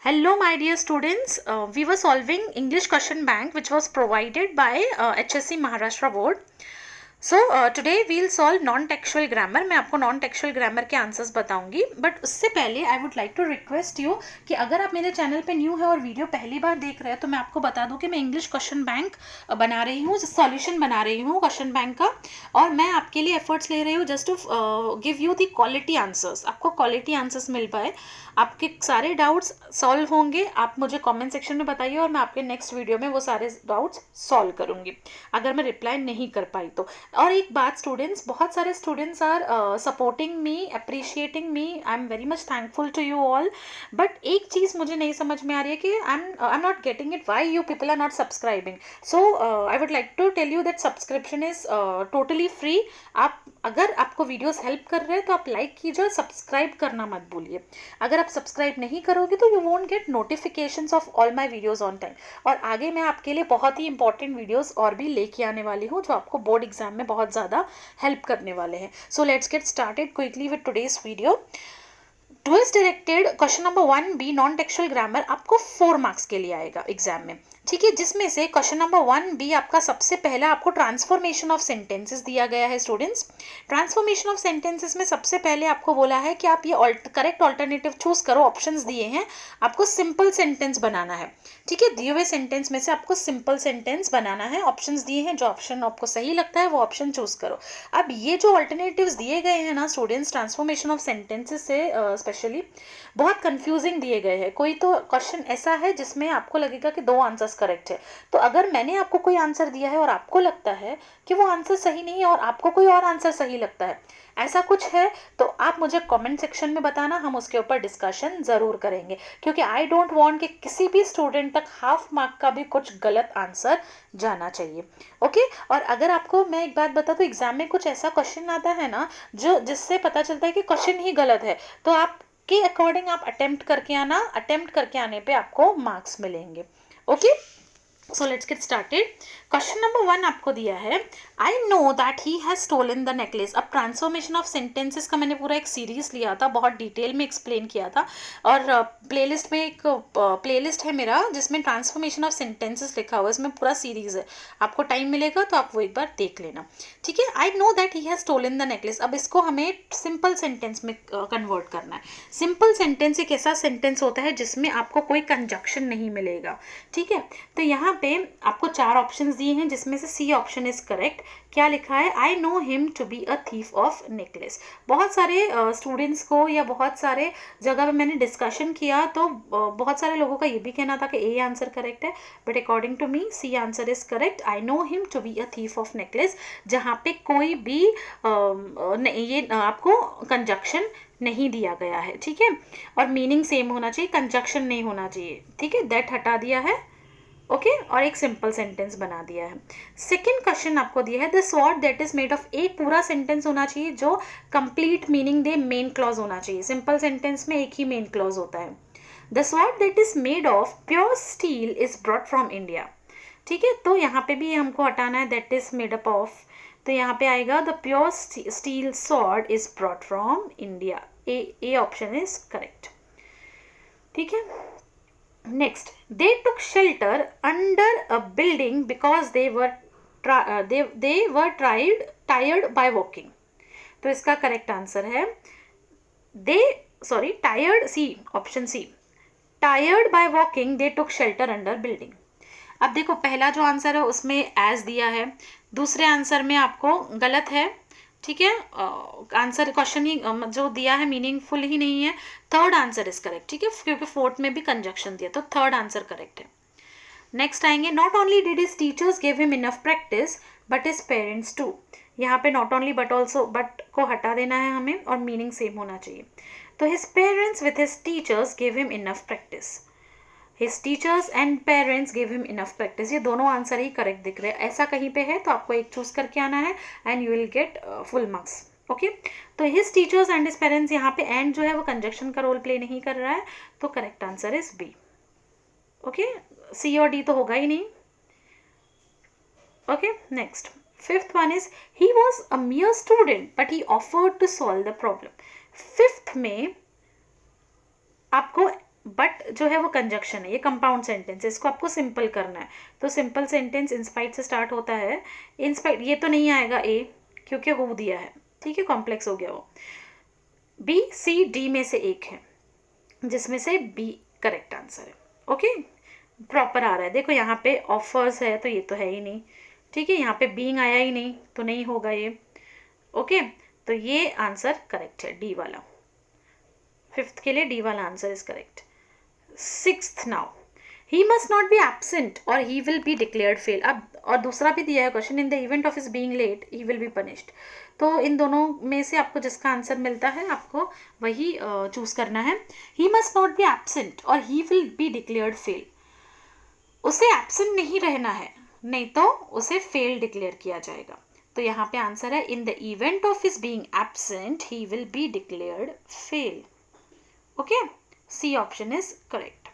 Hello, my dear students. We were solving English question bank which was provided by HSC Maharashtra Board. So today we'll solve non textual grammar. मैं आपको non textual grammar के answers बताऊंगी, but उससे पहले I would like to request you कि अगर आप मेरे चैनल पे न्यू है और वीडियो पहली बार देख रहे हैं तो मैं आपको बता दूं कि मैं इंग्लिश क्वेश्चन बैंक बना रही हूँ, सॉल्यूशन बना रही हूँ क्वेश्चन बैंक का, और मैं आपके लिए एफर्ट्स ले रही हूँ just to give you the quality answers. आपको क्वालिटी आंसर्स मिल पाए, आपके सारे डाउट्स सॉल्व होंगे. आप मुझे कमेंट सेक्शन में बताइए और मैं आपके नेक्स्ट वीडियो में वो सारे डाउट्स सॉल्व करूँगी अगर मैं रिप्लाई नहीं कर पाई तो. और एक बात स्टूडेंट्स, बहुत सारे students are supporting me, appreciating me. I am very much thankful to you all. But एक चीज़ मुझे नहीं समझ में आ रही है कि I am not getting it, why you people are not subscribing. So I would like to tell you that subscription is totally free. आप अगर आपको वीडियोस हेल्प कर रहे हैं तो आप लाइक कीजिए, सब्सक्राइब करना मत भूलिए. अगर आप सब्सक्राइब नहीं करोगे तो you won't get notifications of all my videos on time. और आगे मैं आपके लिए बहुत ही इंपॉर्टेंट वीडियोस और भी लेके आने वाली हूँ जो आपको बोर्ड एग्जाम में बहुत ज़्यादा हेल्प करने वाले हैं. सो let's get started quickly with today's video. Twist directed question number 1B non textual grammar आपको 4 मार्क्स के लिए आएगा एग्जाम में, ठीक है. जिसमें से क्वेश्चन नंबर 1B आपका सबसे पहला आपको ट्रांसफॉर्मेशन ऑफ सेंटेंसेस दिया गया है स्टूडेंट्स. ट्रांसफॉर्मेशन ऑफ सेंटेंसेस में सबसे पहले आपको बोला है कि आप ये करेक्ट ऑल्टरनेटिव चूज करो. ऑप्शंस दिए हैं, आपको सिंपल सेंटेंस बनाना है, ठीक है. दिए हुए सेंटेंस में से आपको सिंपल सेंटेंस बनाना है. ऑप्शंस दिए हैं, जो ऑप्शन आपको सही लगता है वो ऑप्शन चूज करो. अब ये जो ऑल्टरनेटिव्स दिए गए हैं ना स्टूडेंट्स, ट्रांसफॉर्मेशन ऑफ सेंटेंसेस से स्पेशली बहुत कंफ्यूजिंग दिए गए हैं. कोई तो क्वेश्चन ऐसा है जिसमें आपको लगेगा कि 2 आंसर्स करेक्ट है. तो अगर मैंने आपको कोई आंसर दिया है और आपको लगता है कि वो आंसर सही नहीं है और आपको कोई और आंसर सही लगता है, ऐसा कुछ है, तो आप मुझे कमेंट सेक्शन में बताना, हम उसके ऊपर डिस्कशन ज़रूर करेंगे. क्योंकि आई डोंट वांट कि किसी भी स्टूडेंट तक हाफ मार्क का भी कुछ गलत आंसर जाना चाहिए, ओके. और अगर आपको मैं एक बात बता दूं, एग्जाम में कुछ ऐसा क्वेश्चन आता है ना जो जिससे पता चलता है कि क्वेश्चन ही गलत है, तो आप के अकॉर्डिंग आप अटेम्प्ट करके आना. अटेम्प्ट करके आने पे आपको मार्क्स मिलेंगे, okay. So let's get started. Question number 1 आपको दिया है, I know that he has stolen the necklace. अब ट्रांसफॉर्मेशन ऑफ सेंटेंसेस का मैंने पूरा एक सीरीज लिया था, बहुत डिटेल में एक्सप्लेन किया था, और प्लेलिस्ट में एक प्लेलिस्ट है मेरा जिसमें ट्रांसफॉर्मेशन ऑफ सेंटेंसेस लिखा हुआ है. इसमें पूरा सीरीज है, आपको टाइम मिलेगा तो आप वो एक बार देख लेना, ठीक है. I know that he has stolen the necklace. अब इसको हमें सिंपल सेंटेंस में कन्वर्ट करना है. सिंपल सेंटेंस एक ऐसा सेंटेंस होता है जिसमें आपको कोई कंजक्शन नहीं मिलेगा, ठीक है. तो यहाँ पे आपको 4 ऑप्शंस दिए हैं जिसमें से सी ऑप्शन इज करेक्ट. क्या लिखा है, I know him to be a thief of necklace. बहुत सारे स्टूडेंट्स को या बहुत सारे जगह पे मैंने डिस्कशन किया तो बहुत सारे लोगों का ये भी कहना था कि ए आंसर करेक्ट है, but according to me C answer is correct. I know him to be a thief of necklace, जहाँ पे कोई भी ये आपको कंजक्शन नहीं दिया गया है, ठीक है. और मीनिंग सेम होना चाहिए, कंजक्शन नहीं होना चाहिए, ठीक है. दैट हटा दिया है, ओके और एक सिंपल सेंटेंस बना दिया है. सेकेंड क्वेश्चन आपको दिया है, the sword that is made of. एक पूरा सेंटेंस होना चाहिए जो कंप्लीट मीनिंग दे, मेन क्लॉज होना चाहिए. सिंपल सेंटेंस में एक ही मेन क्लॉज होता है. The sword that is made of pure steel is brought from India, ठीक है. तो यहाँ पे भी हमको हटाना है that is made up of, तो यहाँ पे आएगा the pure steel sword is brought from India. A option is correct, ठीक है. Next, they took shelter under a building because they were tired by walking. तो इसका करेक्ट आंसर है tired. C option C, tired by walking they took shelter under building. अब देखो पहला जो answer है उसमें एज दिया है, दूसरे आंसर में आपको गलत है, ठीक है. आंसर क्वेश्चन ही जो दिया है मीनिंगफुल ही नहीं है. थर्ड आंसर इज करेक्ट, ठीक है, क्योंकि फोर्थ में भी कंजक्शन दिया, तो थर्ड आंसर करेक्ट है. नेक्स्ट आएंगे, not only did his teachers give him enough practice but his parents too. यहाँ पे not only but also, but को हटा देना है हमें और मीनिंग सेम होना चाहिए. तो his parents with his teachers give him enough practice. His teachers and parents gave him enough practice. ये दोनों आंसर ही करेक्ट दिख रहे हैं. ऐसा कहीं पे है तो आपको एक चूज करके आना है and you will get full marks, okay. तो his teachers and his parents, यहाँ पे एंड जो है वो कंजक्शन का रोल प्ले नहीं कर रहा है, तो correct answer is B, okay. C और डी तो होगा ही नहीं, okay. Next, fifth one is, he was a mere student but he offered to solve the problem. Fifth में आपको बट जो है वो कंजक्शन है, ये कंपाउंड सेंटेंस है, इसको आपको सिंपल करना है। तो सिंपल सेंटेंस इंस्पाइट से स्टार्ट होता है। इंस्पाइट ये तो नहीं आएगा ए, क्योंकि हो दिया है, ठीक है, कॉम्प्लेक्स हो गया वो। बी सी डी में से एक है, जिसमें से बी करेक्ट आंसर है। ओके, प्रॉपर आ रहा है। देखो यहाँ पे ऑफर्स है तो ये तो है ही नहीं, ठीक है, यहाँ पे बीइंग आया ही नहीं तो नहीं होगा ये। ओके, तो ये आंसर करेक्ट है, डी वाला। फिफ्थ के लिए डी वाला answer is correct. Sixth now, he must not be absent और he will be declared fail. अब और दूसरा भी दिया है question, in the event of his being late he will be punished. तो इन दोनों में से आपको जिसका आंसर मिलता है आपको वही चूज करना है। He must not be absent और he will be declared fail, उसे एब्सेंट नहीं रहना है, नहीं तो उसे फेल डिक्लेयर किया जाएगा। तो यहाँ पे आंसर है in the event of his being absent he will be declared fail. Okay, C option is correct,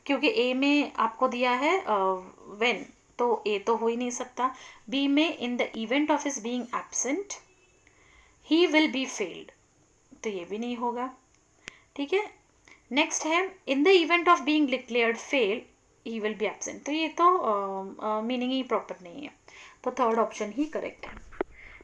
क्योंकि ए में आपको दिया है व्हेन, तो ए तो हो ही नहीं सकता। बी में इन the event of his being absent he will B failed, तो ये भी नहीं होगा, ठीक है। नेक्स्ट है in the event of being declared fail he will B absent, तो ये तो मीनिंग ही प्रॉपर नहीं है, तो थर्ड ऑप्शन ही करेक्ट है।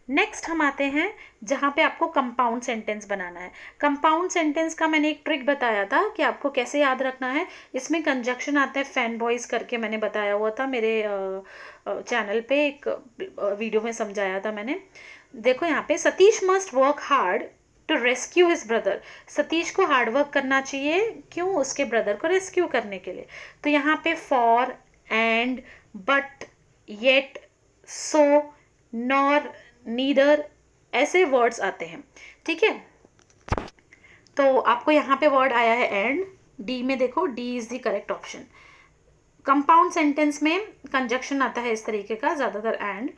नेक्स्ट हम आते हैं जहाँ पे आपको कंपाउंड सेंटेंस बनाना है। कंपाउंड सेंटेंस का मैंने एक ट्रिक बताया था कि आपको कैसे याद रखना है। इसमें कंजक्शन आता है फैन बॉयज करके, मैंने बताया हुआ था मेरे चैनल पे, एक वीडियो में समझाया था मैंने। देखो यहाँ पे Satish must work hard to rescue his brother, Satish को हार्ड वर्क करना चाहिए, क्यों, उसके ब्रदर को रेस्क्यू करने के लिए। तो यहाँ पे for, and, but, yet, so, nor, neither, ऐसे वर्ड्स आते हैं, ठीक है। तो आपको यहाँ पे वर्ड आया है एंड, डी में देखो, D is the correct option. Compound sentence में कंजक्शन आता है इस तरीके का, ज़्यादातर एंड।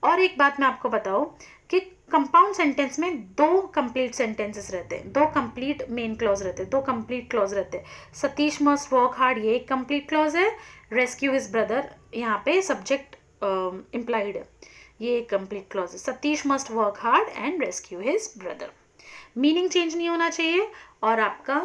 और एक बात मैं आपको बताऊँ कि कंपाउंड सेंटेंस में दो कंप्लीट सेंटेंसेस रहते हैं, दो कंप्लीट मेन क्लॉज रहते हैं, दो कंप्लीट क्लॉज रहते हैं। सतीश मस्ट वर्क हार्ड, ये एक कंप्लीट क्लॉज है। रेस्क्यू हिज ब्रदर, यहाँ पे सब्जेक्ट इम्प्लाइड है, ये एक कंप्लीट क्लॉज है। Satish must work hard and rescue his brother, meaning change नहीं होना चाहिए और आपका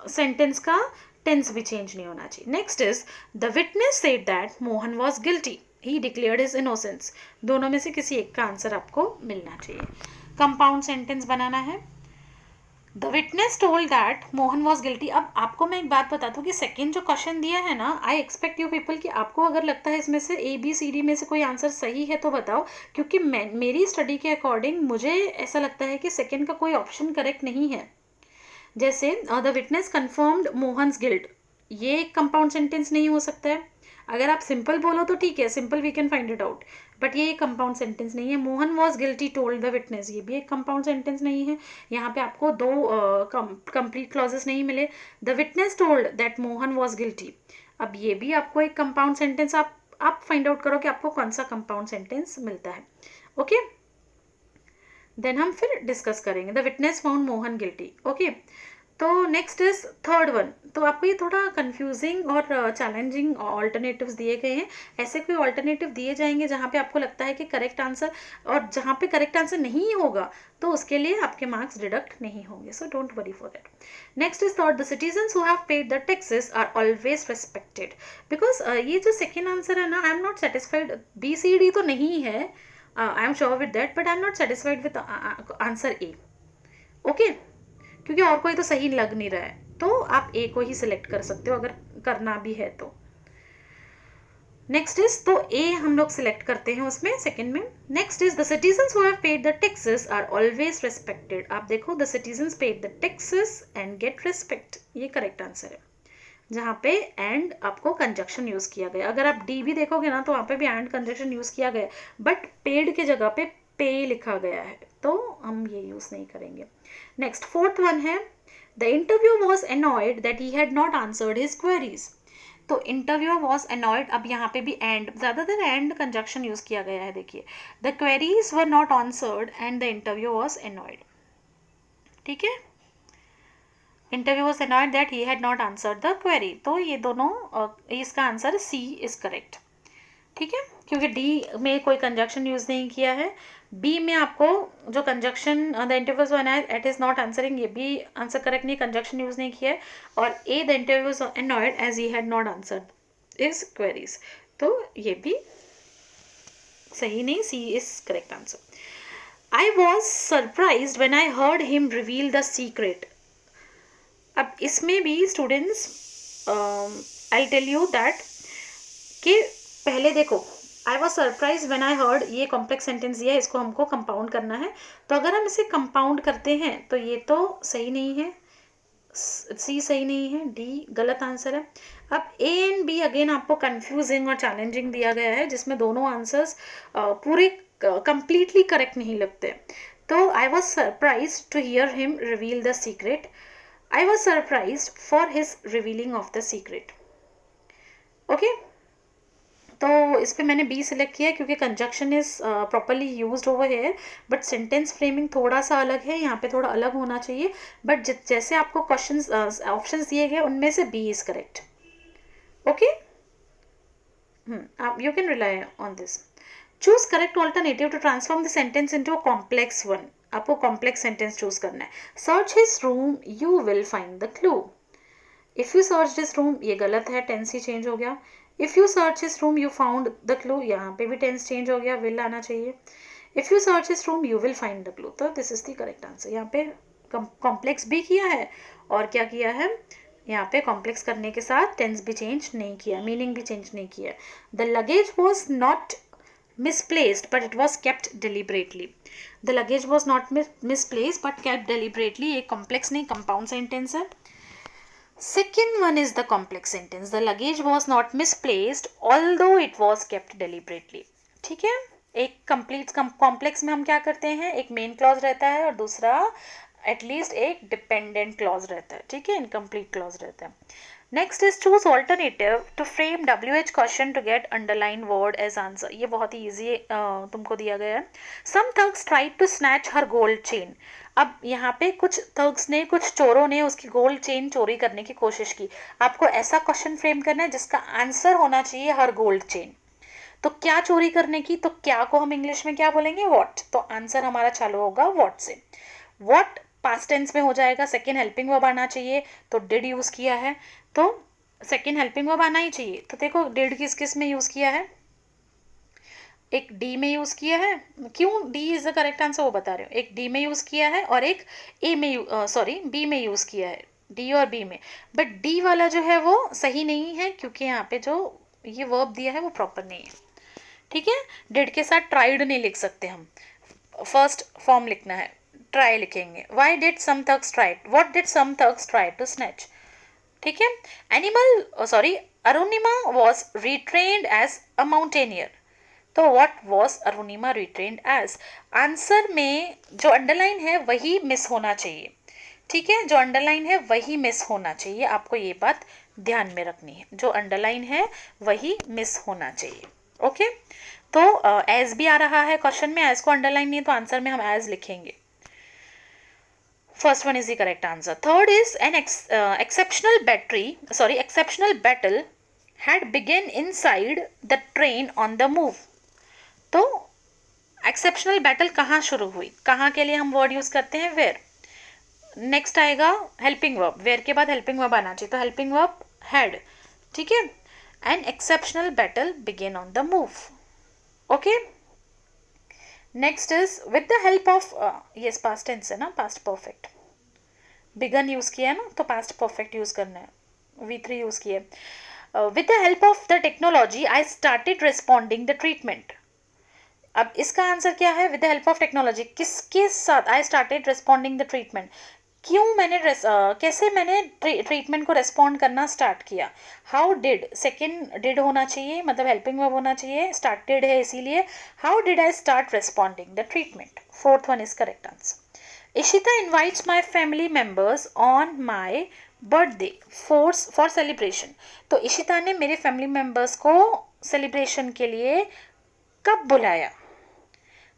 सेंटेंस का टेंस भी चेंज नहीं होना चाहिए। Next is the witness said that Mohan was guilty, he declared his innocence. दोनों में से किसी एक का आंसर आपको मिलना चाहिए। कंपाउंड सेंटेंस बनाना है। The witness told that Mohan was guilty. अब आपको मैं एक बात बता दूँ कि सेकेंड जो क्वेश्चन दिया है ना, आई एक्सपेक्ट यू पीपल कि आपको अगर लगता है इसमें से ए बी सी डी में से कोई आंसर सही है तो बताओ, क्योंकि मेरी स्टडी के अकॉर्डिंग मुझे ऐसा लगता है कि सेकेंड का कोई ऑप्शन करेक्ट नहीं है। जैसे the witness confirmed Mohan's guilt, ये एक कंपाउंड सेंटेंस नहीं हो सकता है। अगर आप सिंपल बोलो तो ठीक है, simple we can find it out, but ये एक कंपाउंड सेंटेंस नहीं है। Mohan was guilty told the witness, ये भी एक कंपाउंड सेंटेंस नहीं है। यहाँ पे आपको दो कंप्लीट क्लॉजेस नहीं मिले। The witness told that Mohan was guilty, अब ये भी आपको एक कंपाउंड सेंटेंस, आप फाइंड आउट करो कि आपको कौन सा कंपाउंड सेंटेंस मिलता है। ओके, देन हम फिर डिस्कस करेंगे। The witness found Mohan guilty. Okay, तो नेक्स्ट इज थर्ड वन। तो आपको ये थोड़ा कंफ्यूजिंग और चैलेंजिंग ऑल्टरनेटिव्स दिए गए हैं। ऐसे कोई ऑल्टरनेटिव दिए जाएंगे जहाँ पे आपको लगता है कि करेक्ट आंसर, और जहाँ पे करेक्ट आंसर नहीं होगा तो उसके लिए आपके मार्क्स डिडक्ट नहीं होंगे, so don't worry for that. Next is thought the citizens who have paid the taxes are always respected, because ये जो सेकेंड आंसर है ना, I am not satisfied, B C D तो नहीं है, I am sure with that, but I am not satisfied with answer A. Okay, क्योंकि और कोई तो सही लग नहीं रहा है, तो आप ए को ही सिलेक्ट कर सकते हो अगर करना भी है तो। नेक्स्ट इज, तो ए हम लोग सिलेक्ट करते हैं उसमें सेकंड में। Next is the citizens who have paid the taxes are always respected. आप देखो, the citizens paid the taxes and get respect, ये करेक्ट आंसर है, जहाँ पे एंड आपको कंजक्शन यूज किया गया। अगर आप डी भी देखोगे ना तो वहाँ पे भी एंड कंजक्शन यूज किया गया, बट पेड के जगह पे पे लिखा गया है, तो हम ये यूज नहीं करेंगे। नेक्स्ट फोर्थ वन है, the interview was annoyed that he had not answered his queries. तो इंटरव्यू वॉज अनॉयड, अब यहाँ पे भी एंड, ज़्यादातर एंड कंजक्शन यूज किया गया है। देखिए, the queries were not answered and the interview was annoyed, ठीक है। Interview was annoyed that he had not answered the query, तो ये दोनों, इसका आंसर सी इज करेक्ट। ठीक है, क्योंकि डी में कोई कंजक्शन यूज नहीं किया है। बी में आपको जो conjunction the interview was when it is not answering, ये भी आंसर करेक्ट नहीं, कंजक्शन यूज नहीं किया है। और A the interview was annoyed as he had not answered is queries, तो ये भी सही नहीं, C is correct answer. I was surprise when I heard him reveal the secret. अब इसमें भी students I tell you that कि पहले देखो, I was surprise when I heard, ये कॉम्प्लेक्स सेंटेंस दिया है, इसको हमको कंपाउंड करना है। तो अगर हम इसे कंपाउंड करते हैं तो ये तो सही नहीं है, सी सही नहीं है, डी गलत आंसर है। अब ए एंड बी अगेन आपको कंफ्यूजिंग और चैलेंजिंग दिया गया है, जिसमें दोनों आंसर्स पूरे कंप्लीटली करेक्ट नहीं लगते। तो I was surprise to hear him reveal the secret, I was surprise for his revealing of the secret. Okay, तो इस पे मैंने बी सिलेक्ट किया क्योंकि conjunction is properly used over here, but sentence framing थोड़ा सा अलग है, यहाँ पे थोड़ा अलग होना चाहिए। बट जैसे आपको क्वेश्चंस ऑप्शंस दिए गए उनमें से बी इज करेक्ट। ओके, आप you can rely on this. Choose correct alternative to transform the sentence into a complex one. आपको कॉम्प्लेक्स सेंटेंस चूज करना है। Search his room you will find the clue. If you search this room, ये गलत है, tense ही change हो गया। If you search his room you found the clue, यहाँ पे भी टेंस चेंज हो गया, विल आना चाहिए। If you search his room you will find the clue, तो this is the correct answer. यहाँ पे कॉम्प्लेक्स भी किया है और क्या किया है, यहाँ पे कॉम्प्लेक्स करने के साथ टेंस भी चेंज नहीं किया, मीनिंग भी चेंज नहीं किया। The luggage was not misplaced but it was kept deliberately. The luggage was not misplaced but kept deliberately, ये complex नहीं compound sentence है। Second one is the complex sentence. The luggage was not misplaced although it was kept deliberately. ठीक है, एक complete complex में हम क्या करते हैं, एक main clause रहता है और दूसरा एटलीस्ट एक डिपेंडेंट क्लॉज रहता है, ठीक है, इनकम्प्लीट क्लॉज रहता है। Next is choose alternative to frame WH question to get underline word as answer. ये बहुत ही ईजी तुमको दिया गया है। Some thugs tried to snatch her gold chain. अब यहाँ पे कुछ थग्स ने, कुछ चोरों ने उसकी गोल्ड चेन चोरी करने की कोशिश की। आपको ऐसा क्वेश्चन फ्रेम करना है जिसका आंसर होना चाहिए हर गोल्ड चेन। तो क्या चोरी करने की, तो क्या को हम इंग्लिश में क्या बोलेंगे, व्हाट। तो आंसर हमारा चालू होगा व्हाट से। व्हाट पास्ट टेंस में हो जाएगा, सेकेंड हेल्पिंग वर्ब आना चाहिए, तो डिड यूज किया है तो सेकेंड हेल्पिंग वर्ब आना ही चाहिए। तो देखो डिड किस किस में यूज किया है, एक डी में यूज किया है, क्यों D is the correct answer वो बता रहे हो, एक डी में यूज किया है और एक ए में सॉरी बी में यूज किया है, डी और बी में। बट डी वाला जो है वो सही नहीं है क्योंकि यहाँ पे जो ये वर्ब दिया है वो प्रॉपर नहीं है, ठीक है। डिड के साथ ट्राइड नहीं लिख सकते हम, फर्स्ट फॉर्म लिखना है, ट्राई लिखेंगे। Why did some thugs try, what did some thugs try to snatch, ठीक है। Animal sorry Arunima was retrained as a mountaineer, तो what was Arunima retrained as. Answer में जो अंडरलाइन है वही मिस होना चाहिए, ठीक है, जो अंडरलाइन है वही मिस होना चाहिए, आपको ये बात ध्यान में रखनी है, जो अंडरलाइन है वही मिस होना चाहिए। ओके, तो एज भी आ रहा है क्वेश्चन में, एज को अंडरलाइन नहीं है तो आंसर में हम एज लिखेंगे। First one is the correct answer. Third is an exceptional battle had begun inside the train on the move. तो एक्सेप्शनल बैटल कहाँ शुरू हुई, कहाँ के लिए हम वर्ड यूज करते हैं, वेयर। नेक्स्ट आएगा हेल्पिंग वर्ब, वेयर के बाद हेल्पिंग वर्ब आना चाहिए, तो हेल्पिंग वर्ब हैड, ठीक है। An exceptional battle begin on the move. Okay, next is with the help of, yes past tense है ना, पास्ट परफेक्ट, बिगन यूज किया है ना तो पास्ट परफेक्ट यूज करना है, V3 यूज किया है। With the help of the technology I started responding the treatment. अब इसका आंसर क्या है, with the help of technology, किसके साथ I started responding the treatment, क्यों मैंने कैसे मैंने ट्रीटमेंट को रेस्पॉन्ड करना स्टार्ट किया। हाउ डिड, सेकेंड डिड होना चाहिए, मतलब हेल्पिंग वर्ब होना चाहिए, स्टार्टेड है इसीलिए। How did I start responding the treatment, fourth one is correct answer. Ishita invites my family members on my birthday for celebration. तो इशिता ने मेरे फैमिली मेम्बर्स को सेलिब्रेशन के लिए कब बुलाया,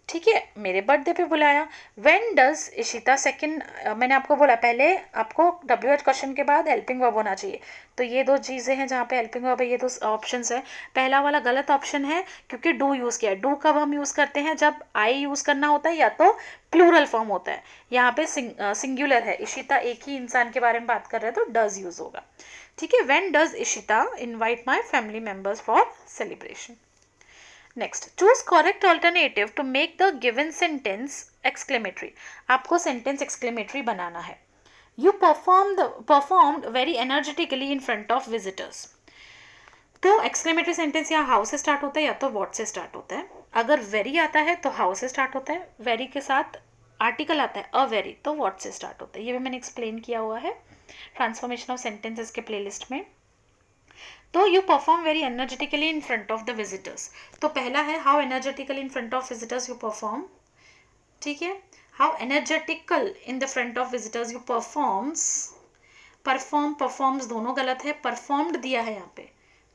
ठीक है, मेरे बर्थडे पे बुलाया। व्हेन डज इशिता सेकंड, मैंने आपको बोला पहले आपको WH क्वेश्चन के बाद हेल्पिंग वर्ब होना चाहिए, तो ये दो चीज़ें हैं जहाँ पे हेल्पिंग वर्ब है, ये दो ऑप्शंस है। पहला वाला गलत ऑप्शन है क्योंकि डू यूज़ किया है। डू कब हम यूज़ करते हैं, जब आई यूज़ करना होता है या तो प्लूरल फॉर्म होता है। यहाँ पे सिंगुलर है, इशिता एक ही इंसान के बारे में बात कर रहे हैं तो डज यूज़ होगा। ठीक है, when does Ishita invite my family members for celebration. Next, choose correct alternative to make the given sentence exclamatory. आपको सेंटेंस एक्सक्लेमेटरी बनाना है। You performed very energetically in front of visitors. तो एक्सक्लेमेटरी सेंटेंस या how से start होता है या तो व्हाट से स्टार्ट होता है। अगर वेरी आता है तो हाउ से स्टार्ट होता है, वेरी के साथ आर्टिकल आता है अ वेरी तो व्हाट से स्टार्ट होता है। ये भी मैंने एक्सप्लेन किया हुआ है ट्रांसफॉर्मेशन ऑफ सेंटेंसेस के प्लेलिस्ट में। तो you perform very energetically in front of the visitors, तो पहला है how energetically in front of visitors you perform. ठीक है, how energetical in the front of visitors you performs. Performs दोनों गलत है, परफॉर्म्ड दिया है यहाँ पे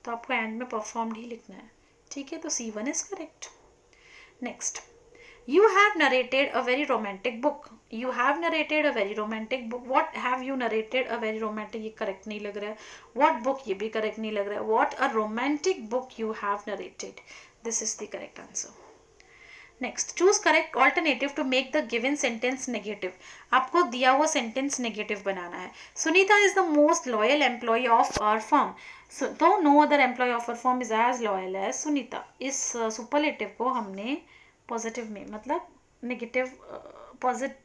तो आपको एंड में परफॉर्म्ड ही लिखना है। ठीक है, तो C1 is correct. Next, you have narrated a very romantic book. You have narrated a very romantic book. What have you narrated a very romantic, ये correct नहीं लग रहा है। What book, ये भी correct नहीं लग रहा है। What a romantic book you have narrated. This is the correct answer. Next, choose correct alternative to make the given sentence negative. आपको दिया हुआ sentence negative बनाना है। Sunita is the most loyal employee of our firm. तो no other employee of our firm is as loyal as Sunita. इस superlative को हमने positive में, मतलब नेगेटिव,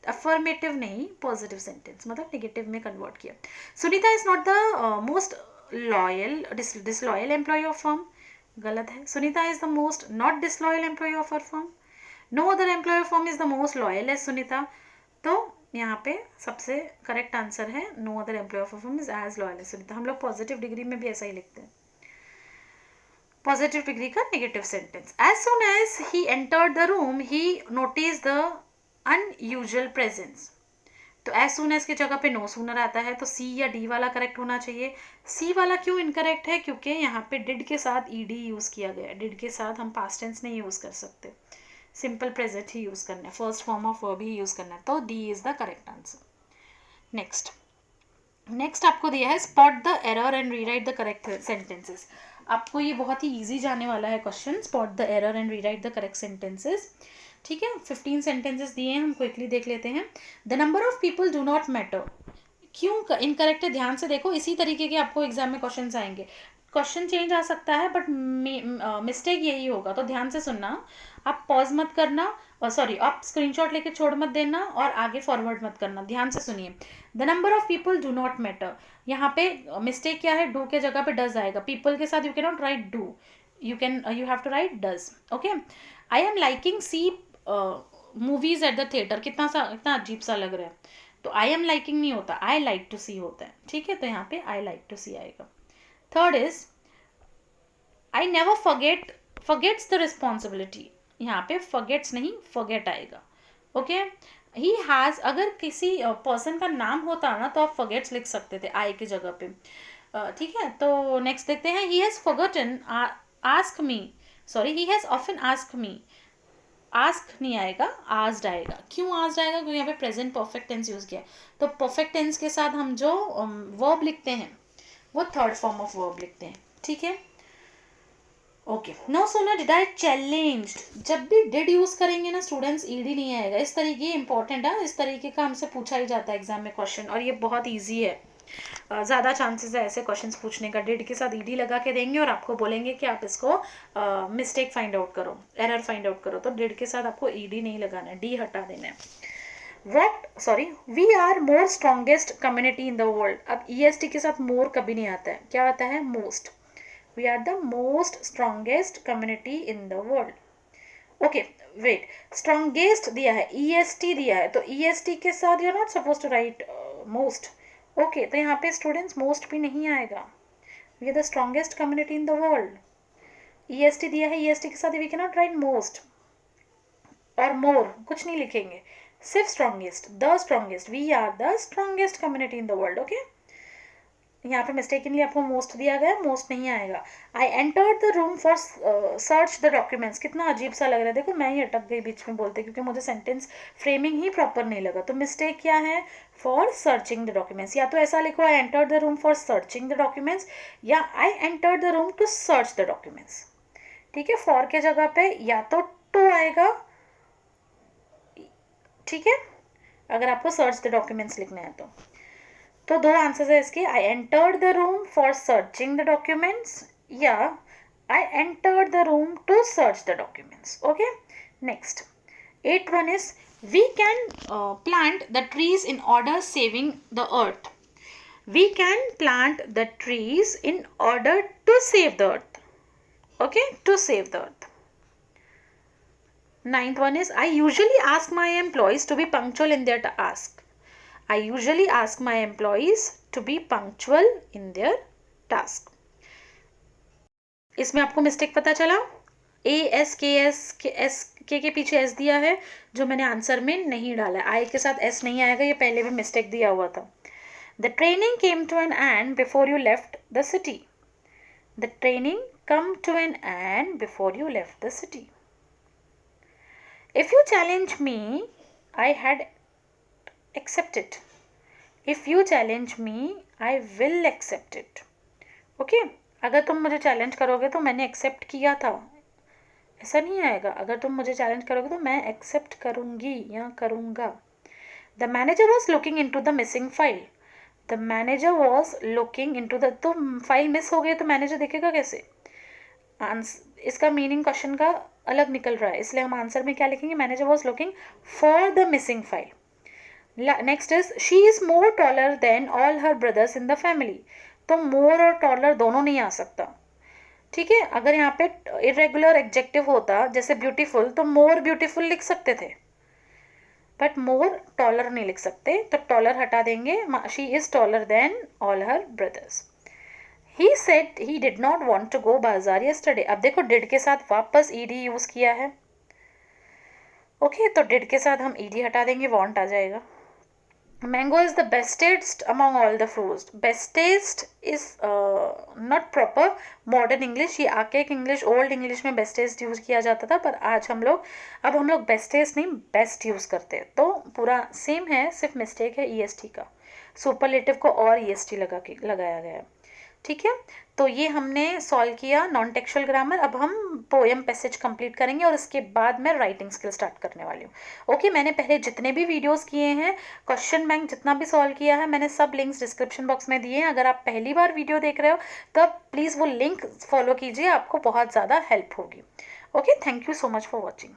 अफर्मेटिव नहीं, पॉजिटिव सेंटेंस मतलब नेगेटिव में कन्वर्ट किया। Sunita is not the most loyal disloyal employee of firm, गलत है। Sunita is the most not disloyal employee of our firm. No other employee of firm is the most loyal as Sunita. तो यहाँ पे सबसे correct answer है no other employee of firm is as loyal as Sunita. हम लोग positive degree में भी ऐसा ही लिखते हैं, पॉजिटिव डिग्री का negative sentence. As soon as he entered the room he notice the unusual presence. तो एज सुन एज की जगह पे नो सूनर आता है तो C या D वाला करेक्ट होना चाहिए। C वाला क्यों इनकरेक्ट है, क्योंकि यहाँ पे डिड के साथ ED यूज किया गया है। डिड के साथ हम पास्ट टेंस नहीं यूज कर सकते, सिंपल प्रेजेंट ही यूज करना है, first form of verb he use करना है, तो D is the correct answer. Next आपको दिया है spot the error and rewrite the correct sentences. आपको ये बहुत ही इजी जाने वाला है question, spot the error and rewrite the correct sentences. ठीक है, 15 सेंटेंसेस दिए हैं, हम क्विकली देख लेते हैं। The number of people do not matter, क्यों इनकरेक्ट है ध्यान से देखो, इसी तरीके के आपको एग्जाम में क्वेश्चन आएंगे। क्वेश्चन चेंज आ सकता है बट मिस्टेक यही होगा, तो ध्यान से सुनना। आप पॉज मत करना, सॉरी आप स्क्रीनशॉट लेके छोड़ मत देना और आगे फॉरवर्ड मत करना, ध्यान से सुनिए। The number of people do not matter, यहाँ पे मिस्टेक क्या है, डू के जगह पे डज आएगा। पीपल के साथ you can not write do, you have to write does. Okay, I am liking see movies at the theatre, कितना अजीब सा लग रहा है, तो आई एम लाइकिंग नहीं होता, आई लाइक टू सी होता है। ठीक है, तो यहाँ पे आई लाइक टू सी आएगा। Third is I never forgets the responsibility, यहाँ पे फॉरगेट्स नहीं फॉरगेट आएगा। ओके, ही हैज़, अगर किसी पर्सन का नाम होता ना तो आप फॉरगेट्स लिख सकते थे आई की जगह पे। ठीक है, तो नेक्स्ट देखते हैं। He has forgotten ask me, sorry he has often ask me, ask नहीं आएगा, आस्क्ड आएगा। क्यों आस्क्ड आएगा, क्योंकि यहाँ पे प्रेजेंट परफेक्ट टेंस यूज किया, तो परफेक्ट टेंस के साथ हम जो वर्ब लिखते हैं वो थर्ड फॉर्म ऑफ वर्ब लिखते हैं। ठीक है, okay. No sooner did I challenged, जब भी डिड यूज करेंगे ना स्टूडेंट्स ईडी नहीं आएगा। इस तरीके इंपॉर्टेंट है, इस तरीके का हमसे पूछा ही जाता है एग्जाम में क्वेश्चन, और ये बहुत ईजी है। ज़्यादा चांसेस है ऐसे क्वेश्चंस पूछने का। डिड के साथ ईडी लगा के देंगे और आपको बोलेंगे कि आप इसको मिस्टेक फाइंड आउट करो, एरर फाइंड आउट करो, तो डिड के साथ आपको ईडी नहीं लगाना है, डी हटा देना है। We are more strongest community in the world. अब EST के साथ मोर कभी नहीं आता है, क्या आता है, most. We are the most strongest community in the world. Okay wait, strongest दिया है, EST दिया है, तो EST के साथ you are not suppose to write most. Okay, तो यहाँ पे स्टूडेंट्स मोस्ट भी नहीं आएगा, we are the strongest community in the world. EST दिया है, EST के साथ we can not write most और मोर, कुछ नहीं लिखेंगे, सिर्फ strongest, the strongest, we are the strongest community in the world. Okay, यहाँ पे मिस्टेकनली आपको मोस्ट दिया गया, मोस्ट नहीं आएगा। आई entered the room for search the documents, कितना अजीब सा लग रहा है, देखो मैं ही अटक गई बीच में बोलते क्योंकि मुझे सेंटेंस फ्रेमिंग ही प्रॉपर नहीं लगा। तो मिस्टेक क्या है, फॉर सर्चिंग द डॉक्यूमेंट्स, या तो ऐसा लिखो I entered the room for searching the documents, या I entered the room to search the documents. ठीक है, फॉर के जगह पे या तो टू आएगा, ठीक है, अगर आपको सर्च द डॉक्यूमेंट्स लिखना है तो दो आंसर्स है इसके, I entered the room for searching the documents या I entered the room to search the documents. Okay, next 8th one is we can plant the trees in order saving the earth. We can plant the trees in order to save the earth. Okay, to save the earth. 9th one is I usually ask my employees to be punctual in their task. I usually ask my employees to be punctual in their task. इसमें आपको mistake पता चला, S के पीछे S दिया है जो मैंने आंसर में नहीं डाला है, आई के साथ एस नहीं आएगा, ये पहले भी मिस्टेक दिया हुआ था। The training came to an end before you left the city. The training come to an end before you left the city. If you challenge me, I had accepted. If you challenge me, I will accept it. Okay? अगर तुम मुझे challenge करोगे तो मैंने accept किया था, ऐसा नहीं आएगा। अगर तुम मुझे चैलेंज करोगे तो मैं एक्सेप्ट करूँगी या करूँगा। The manager was looking into the missing file. The manager was looking into the, तो फाइल मिस हो गई तो मैनेजर देखेगा कैसे? इसका मीनिंग क्वेश्चन का अलग निकल रहा है, इसलिए हम आंसर में क्या लिखेंगे, manager was looking for the missing file. Next is she is more taller than all her brothers in the family. तो मोर और टॉलर दोनों नहीं आ सकता, ठीक है। अगर यहाँ पे इरेगुलर एडजेक्टिव होता जैसे ब्यूटीफुल तो मोर ब्यूटीफुल लिख सकते थे, बट मोर टॉलर नहीं लिख सकते, तो टॉलर हटा देंगे, she is taller than all her brothers. He said he did not want to go बाजार yesterday। अब देखो did के साथ वापस ed यूज किया है, ओके, तो did के साथ हम ed हटा देंगे, want आ जाएगा। Mango is the bestest among all the fruits। bestest is not proper modern English, ये आके इंग्लिश ओल्ड इंग्लिश में bestest यूज किया जाता था, पर आज हम लोग bestest नहीं बेस्ट यूज करते हैं, तो पूरा सेम है, सिर्फ मिस्टेक है est का, सुपरलेटिव को और est लगाया गया है, ठीक है। तो ये हमने सॉल्व किया नॉन टेक्सुअल ग्रामर। अब हम पोएम पैसेज कंप्लीट करेंगे और इसके बाद मैं राइटिंग स्किल स्टार्ट करने वाली हूँ। ओके, मैंने पहले जितने भी वीडियोस किए हैं, क्वेश्चन बैंक जितना भी सॉल्व किया है, मैंने सब लिंक्स डिस्क्रिप्शन बॉक्स में दिए हैं। अगर आप पहली बार वीडियो देख रहे हो तब प्लीज़ वो लिंक फॉलो कीजिए, आपको बहुत ज़्यादा हेल्प होगी। Okay, thank you so much for watching.